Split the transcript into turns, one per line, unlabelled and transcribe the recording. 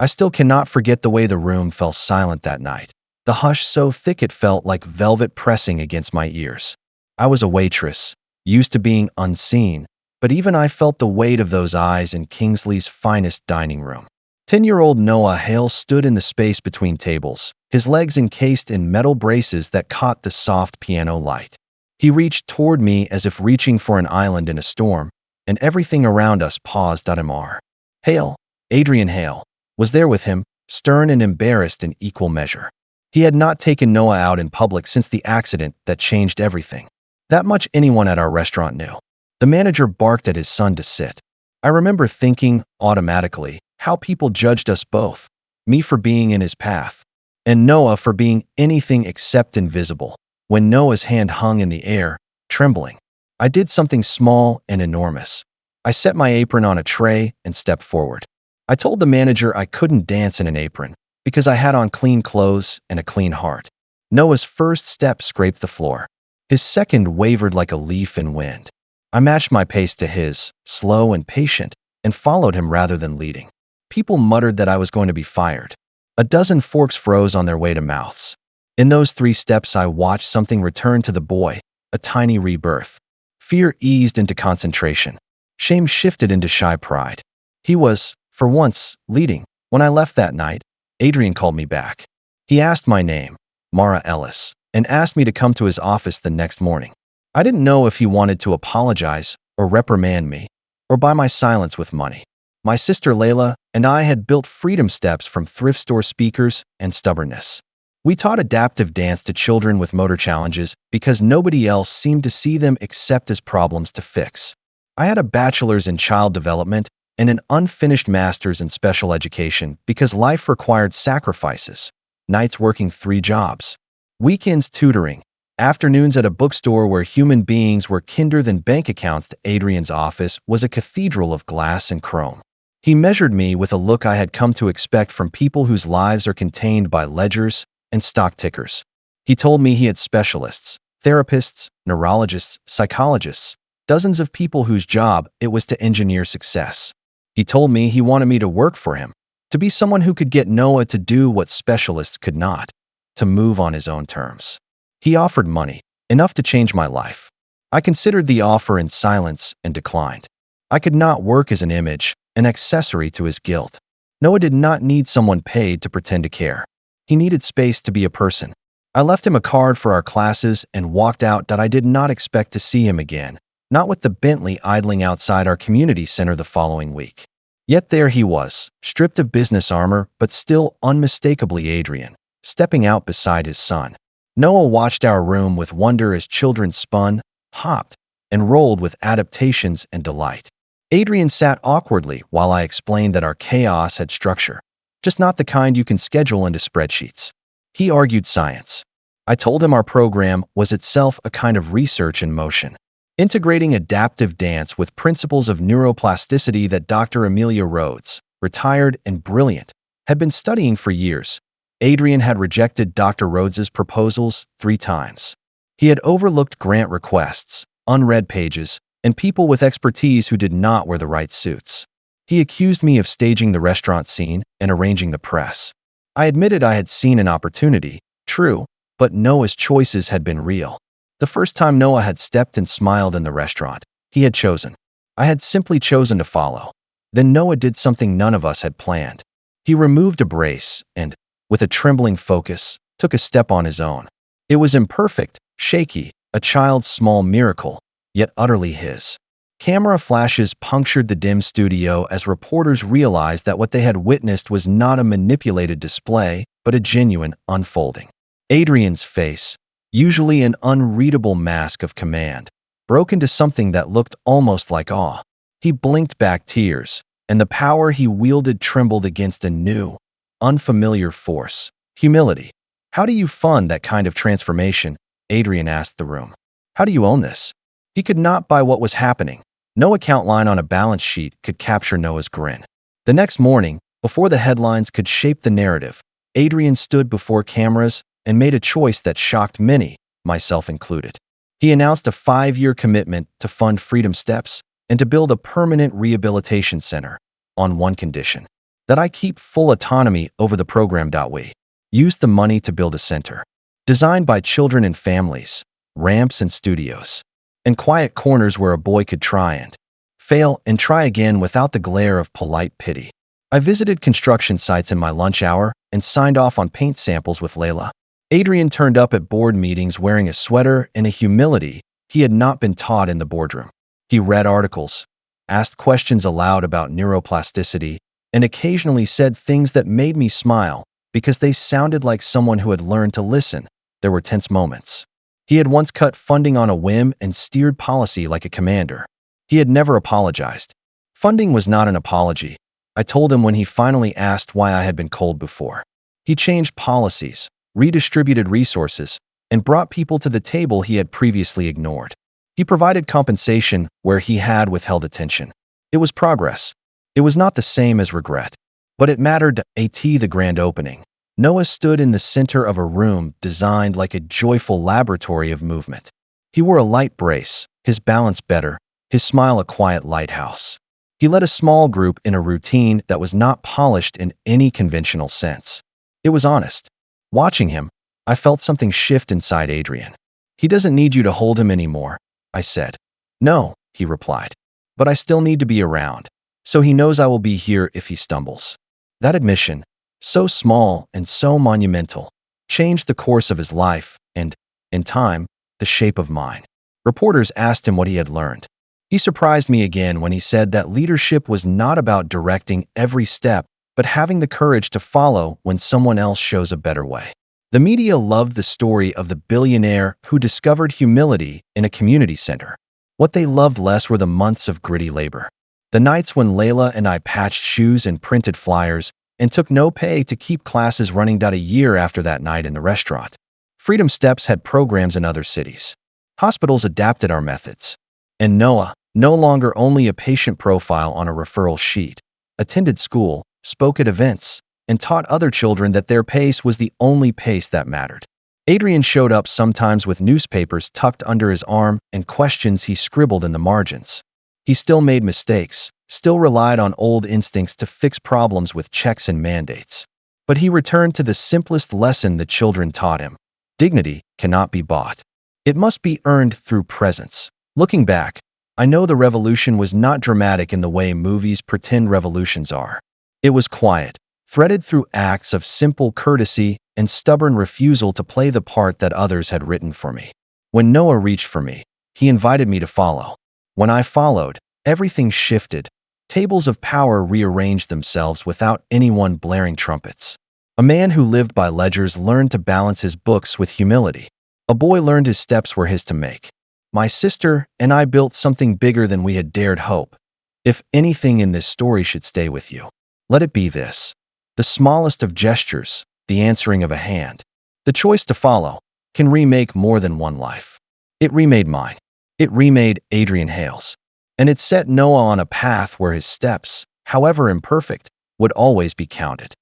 I still cannot forget the way the room fell silent that night. The hush so thick it felt like velvet pressing against my ears. I was a waitress, used to being unseen, but even I felt the weight of those eyes in Kingsley's finest dining room. 10-year-old Noah Hale stood in the space between tables, his legs encased in metal braces that caught the soft piano light. He reached toward me as if reaching for an island in a storm, and everything around us paused. Mara Hale, Adrian Hale, was there with him, stern and embarrassed in equal measure. He had not taken Noah out in public since the accident that changed everything. That much anyone at our restaurant knew. The manager barked at his son to sit. I remember thinking, automatically, how people judged us both, me for being in his path, and Noah for being anything except invisible. When Noah's hand hung in the air, trembling, I did something small and enormous. I set my apron on a tray and stepped forward. I told the manager I couldn't dance in an apron because I had on clean clothes and a clean heart. Noah's first step scraped the floor. His second wavered like a leaf in wind. I matched my pace to his, slow and patient, and followed him rather than leading. People muttered that I was going to be fired. A dozen forks froze on their way to mouths. In those 3 steps, I watched something return to the boy, a tiny rebirth. Fear eased into concentration. Shame shifted into shy pride. He was, for once, leading. When I left that night, Adrian called me back. He asked my name, Mara Ellis, and asked me to come to his office the next morning. I didn't know if he wanted to apologize or reprimand me, or buy my silence with money. My sister Layla and I had built freedom steps from thrift store speakers and stubbornness. We taught adaptive dance to children with motor challenges because nobody else seemed to see them except as problems to fix. I had a bachelor's in child development and an unfinished master's in special education because life required sacrifices, nights working 3 jobs, weekends tutoring, afternoons at a bookstore where human beings were kinder than bank accounts. To Adrian's office was a cathedral of glass and chrome. He measured me with a look I had come to expect from people whose lives are contained by ledgers and stock tickers. He told me he had specialists, therapists, neurologists, psychologists, dozens of people whose job it was to engineer success. He told me he wanted me to work for him, to be someone who could get Noah to do what specialists could not, to move on his own terms. He offered money, enough to change my life. I considered the offer in silence and declined. I could not work as an image, an accessory to his guilt. Noah did not need someone paid to pretend to care. He needed space to be a person. I left him a card for our classes and walked out. That I did not expect to see him again, not with the Bentley idling outside our community center the following week. Yet there he was, stripped of business armor, but still unmistakably Adrian, stepping out beside his son. Noah watched our room with wonder as children spun, hopped, and rolled with adaptations and delight. Adrian sat awkwardly while I explained that our chaos had structure, just not the kind you can schedule into spreadsheets. He argued science. I told him our program was itself a kind of research in motion, integrating adaptive dance with principles of neuroplasticity that Dr. Amelia Rhodes, retired and brilliant, had been studying for years. Adrian had rejected Dr. Rhodes's proposals 3 times. He had overlooked grant requests, unread pages, and people with expertise who did not wear the right suits. He accused me of staging the restaurant scene and arranging the press. I admitted I had seen an opportunity, true, but Noah's choices had been real. The first time Noah had stepped and smiled in the restaurant, he had chosen. I had simply chosen to follow. Then Noah did something none of us had planned. He removed a brace and, with a trembling focus, took a step on his own. It was imperfect, shaky, a child's small miracle, yet utterly his. Camera flashes punctured the dim studio as reporters realized that what they had witnessed was not a manipulated display, but a genuine unfolding. Adrian's face, usually an unreadable mask of command, broke into something that looked almost like awe. He blinked back tears, and the power he wielded trembled against a new, unfamiliar force, humility. How do you fund that kind of transformation? Adrian asked the room. How do you own this? He could not buy what was happening. No account line on a balance sheet could capture Noah's grin. The next morning, before the headlines could shape the narrative, Adrian stood before cameras and made a choice that shocked many, myself included. He announced a 5-year commitment to fund Freedom Steps and to build a permanent rehabilitation center, on one condition: that I keep full autonomy over the program. We used the money to build a center, designed by children and families, ramps and studios, and quiet corners where a boy could try and fail and try again without the glare of polite pity. I visited construction sites in my lunch hour and signed off on paint samples with Layla. Adrian turned up at board meetings wearing a sweater and a humility he had not been taught in the boardroom. He read articles, asked questions aloud about neuroplasticity, and occasionally said things that made me smile because they sounded like someone who had learned to listen. There were tense moments. He had once cut funding on a whim and steered policy like a commander. He had never apologized. Funding was not an apology, I told him when he finally asked why I had been cold before. He changed policies, redistributed resources, and brought people to the table he had previously ignored. He provided compensation where he had withheld attention. It was progress. It was not the same as regret, but it mattered. The grand opening. Noah stood in the center of a room designed like a joyful laboratory of movement. He wore a light brace, his balance better, his smile a quiet lighthouse. He led a small group in a routine that was not polished in any conventional sense. It was honest. Watching him, I felt something shift inside Adrian. He doesn't need you to hold him anymore, I said. No, he replied. But I still need to be around, so he knows I will be here if he stumbles. That admission, so small and so monumental, changed the course of his life and, in time, the shape of mine. Reporters asked him what he had learned. He surprised me again when he said that leadership was not about directing every step, but having the courage to follow when someone else shows a better way. The media loved the story of the billionaire who discovered humility in a community center. What they loved less were the months of gritty labor. The nights when Layla and I patched shoes and printed flyers and took no pay to keep classes running. A year after that night in the restaurant, Freedom Steps had programs in other cities. Hospitals adapted our methods. And Noah, no longer only a patient profile on a referral sheet, attended school, spoke at events, and taught other children that their pace was the only pace that mattered. Adrian showed up sometimes with newspapers tucked under his arm and questions he scribbled in the margins. He still made mistakes, still relied on old instincts to fix problems with checks and mandates. But he returned to the simplest lesson the children taught him. Dignity cannot be bought. It must be earned through presence. Looking back, I know the revolution was not dramatic in the way movies pretend revolutions are. It was quiet, threaded through acts of simple courtesy and stubborn refusal to play the part that others had written for me. When Noah reached for me, he invited me to follow. When I followed, everything shifted. Tables of power rearranged themselves without anyone blaring trumpets. A man who lived by ledgers learned to balance his books with humility. A boy learned his steps were his to make. My sister and I built something bigger than we had dared hope. If anything in this story should stay with you, let it be this. The smallest of gestures, the answering of a hand, the choice to follow, can remake more than one life. It remade mine. It remade Adrian Hale's. And it set Noah on a path where his steps, however imperfect, would always be counted.